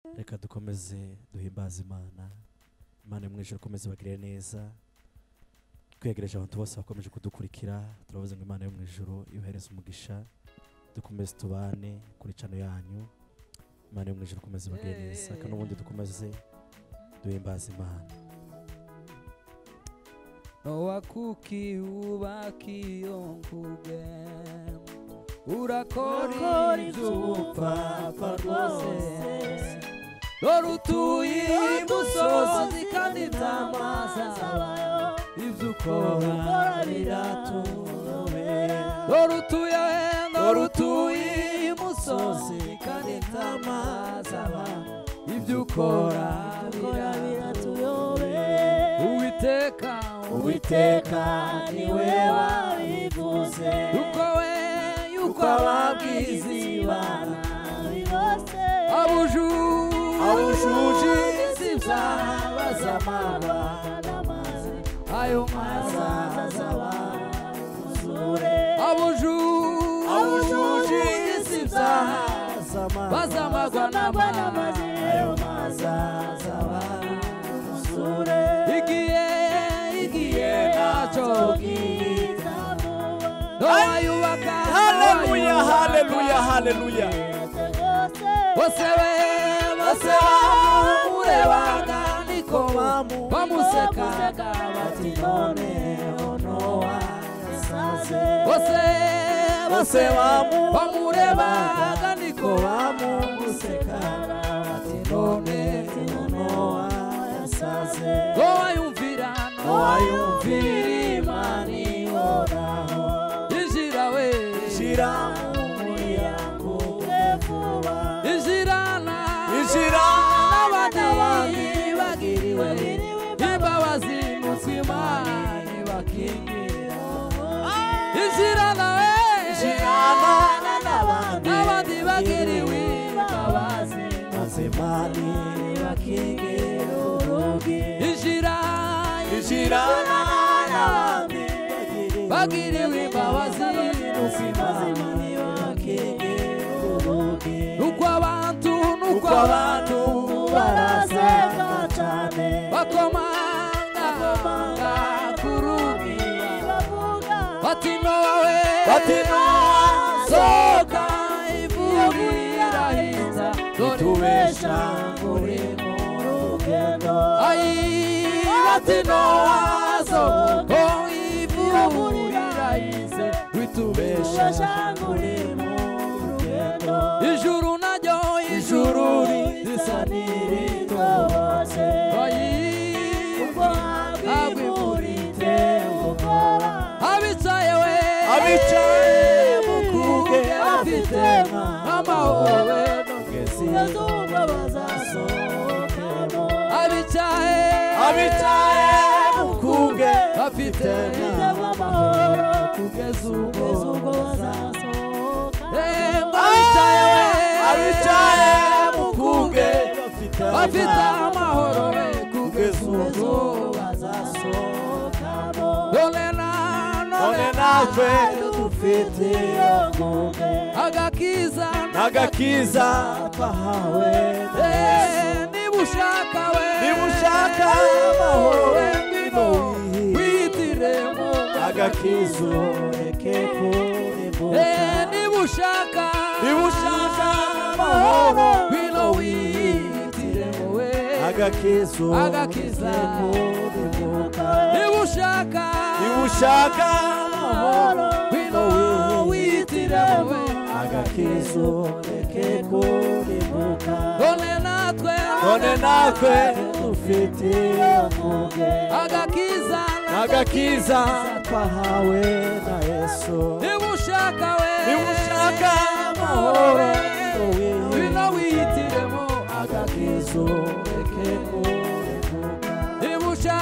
reka dukomeze duhimbaza Imana. Imana mu ijuru komeze bagire neza. Kwegereje abantu bose bakomeje kudukurikira, turavuze ngo Imana yo mu ijuru ihereze umugisha. Dukomeze tubane kuri chano yanyu. Imana yo mu ijuru komeze bagire neza, kandi ubundi dukomeze duhimbaza Imana. Wakuki ubakiyonkuge urakora iby'ubupfapfa rwose dorutuye imusozi kandi ntamaza ibyo ukora biratuyobera dorutuye imusozi kandi ntamaza ibyo ukora biratuyobera Uwiteka niwe wabivuze yuko ababwizi bana bose abujuje ibyaha bazamara ayo mazazaba uzure abujuje ibyaha bazamagwa n'amazi ayo mazazaba uzure Hallelujah, hallelujah, hallelujah. Bose urebaga niko bamusekaga bati none Nowa yasaze bose bamurebaga niko bamusekaga bati none Nowa yasaze wayumvira imani oraho Injira umuryango vuba Injira n'abandi bagiriwe imbabazi mutima ntibakingira Injira n'abandi bagiriwe imbabazi mutima ntibakingira urugi Injira n'abandi bagiriwe imbabazi nuko abantu barasenga cyane bakomanga ku rugi bati Nowa sohoka ivura irahinda tubesha muri mu rugendo bati Nowa sohoka ivura irahinda tubesha muri mu rugendo ijuru risa n'iritobotse abwimurite ubwoba abicaye mukuge bafite amahoro n'ubwezi bazasohokemo abicaye mukuge bafite amahoro kugeza ubwo bazasohoka abicaye mukuge bafite amahoro kugeza ubwo bazasohokamo none natwe dufite agakiza twahawe nibushaka amahoro wihitiremo agakiza ureke kuribuka nibushaka amahoro wino wihitiremo agakiza kuribuka nibushaka amahoro wino wihitiremo agakiza ureke kuribuka none natwe dufite agakiza twahawe na Yesu nibushaka amahoro wino wihitiremo agakiza ureke kuribuka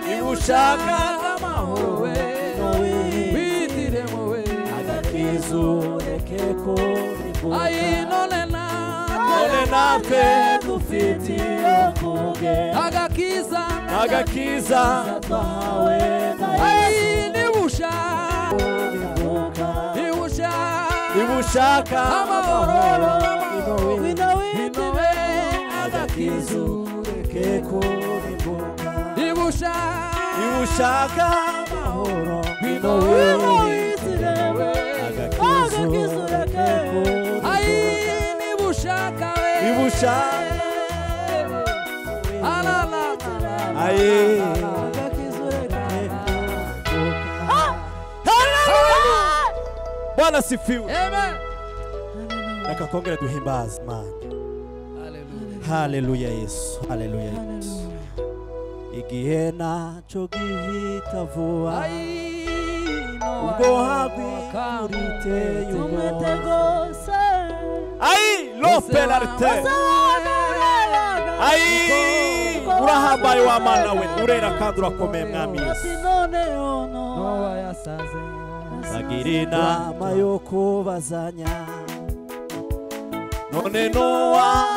nibushaka amahoro wihitiremo agakiza ureke kuribuka none natwe dufite agakiza twahawe na Yesu nibushaka amahoro agakizu reke kurimbuka ibushaka amahoro bino wihitirewe agakizu reke kurimbuka ibushaka agakizu reke kurimbuka. Bwana sifiwe. Amen. Reka kongera duhimbaze Imana. Haleluya Yesu, haleluya Yesu. Igihe naco gihita vuba ubwo hagwiteye umutego lopelarite urahambaye wa Mana we urera kandi urakomeye mwami Yesu. Bagira inama yo kubazanya none Nowa